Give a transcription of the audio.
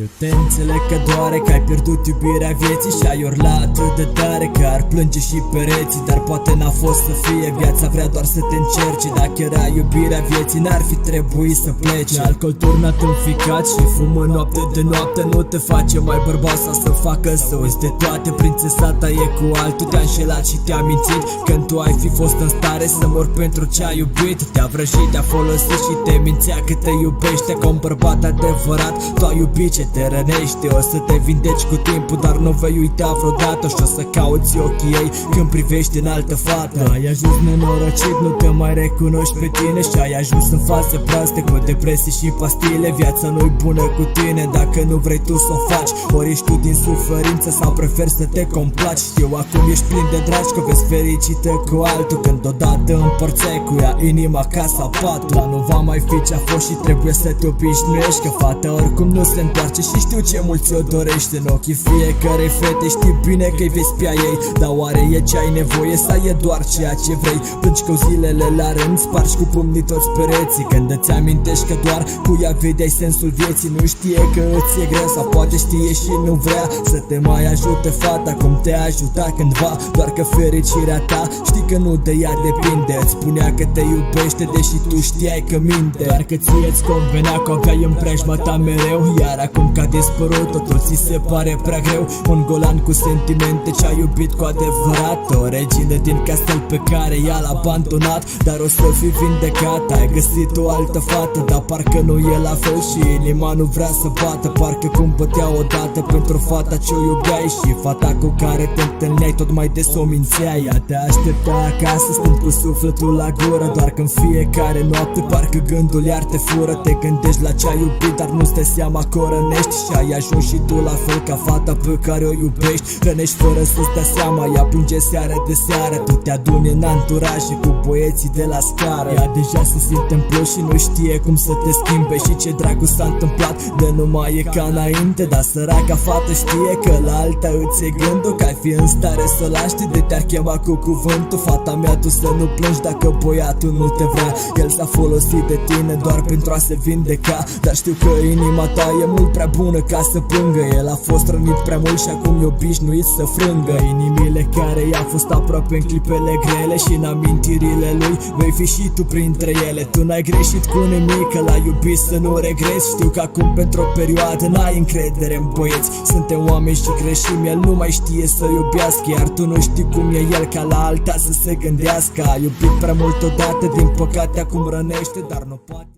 Eu te înțeleg că doare că ai pierdut iubirea vieții și ai urlat atât de tare că ar plânge și pereții. Dar poate n-a fost să fie, viața vrea doar să te încerci. Dacă era iubirea vieții, n-ar fi trebuit să pleci. Alcool turnat în ficat și fumă noapte de noapte nu te face mai bărbat sau să facă să uiți de toate. Prințesa ta e cu altul, te-a înșelat și te-a mințit când tu ai fi fost în stare să mori pentru ce ai iubit. Te-a vrăjit, te-a folosit și te mințea că te iubește ca un bărbat adevărat. Tu ai iubit ce te rănește, o să te vindeci cu timpul, dar nu vei uita vreodată. Și o să cauți ochii ei când privești în altă fată. Ai ajuns nenorocit, nu te mai recunoști pe tine și ai ajuns în faze proaste cu depresii și pastile. Viața nu-i bună cu tine dacă nu vrei tu să o faci. Ori ești tu din suferință sau preferi să te complaci. Știu acum ești plin de dragi că vezi fericită cu altul când odată împărțeai cu ea inima ca sapatul. Dar nu va mai fi ce-a fost și trebuie să te obișnuiești că fata oricum nu se întoarce și știu ce mult ți-o dorește. În ochii fiecarei fete știi bine că-i vezi pe ei, dar oare e ce ai nevoie sau e doar ceea ce vrei? Plângi că zilele la rând, spargi cu pumnii toți pereții când îți amintești că doar cu ea vedeai sensul vieții. Nu știe că îți e greu sau poate știe și nu vrea să te mai ajute fata cum te-a ajutat cândva. Doar că fericirea ta știi că nu de ea depinde. Îți spunea că te iubește deși tu știai că minte. Doar că ție-ți convenea că aveai în preajma ta mereu, iar acum că a dispărut totul ți se pare prea greu. Un golan cu sentimente ce-a iubit cu adevărat, o regină din castel pe care i-a abandonat. Dar o să fii vindecat, ai găsit o altă fată, dar parcă nu e la fel și inima nu vrea să bată. Parcă cum bătea odată pentru fata ce-o iubeai și fata cu care te întâlneai tot mai des o mințeai. Ea te aștepta acasă stând cu sufletul la gură, doar că în fiecare noapte parcă gândul iar te fură. Te gândești la ce-ai iubit, dar nu-ți dai seama că o rănești și ai ajuns și tu la fel ca fata pe care o iubești. Rănești fără să-ți dai seama, ea plânge seară de seară, tu te aduni în anturaje cu băieții de la scară. Ea deja se simte în plus și nu știe cum să te schimbe și ce dracu s-a întâmplat de nu mai e ca înainte. Dar săraca fată știe că la alta îți e gândul, că ai fi în stare să lași de te-ar chema cu cuvântul. Fata mea, tu să nu plângi dacă băiatul nu te vrea. El s-a folosit de tine doar pentru a se vindeca, dar știu că inima ta e mult prea bună ca să plângă. El a fost rănit prea mult și acum e obișnuit să frângă. Inimile care i-a fost aproape în clipele grele și în amintirile lui vei fi și tu printre ele. Tu n-ai greșit cu nimic, că l-ai iubit să nu regreți. Știu că acum pentru o perioadă n-ai încredere în băieți. Suntem oameni și greșim, el nu mai știe să iubească, iar tu nu știi cum e el ca la alta să se gândească. A iubit prea mult odată, din păcate acum rănește, dar nu poate.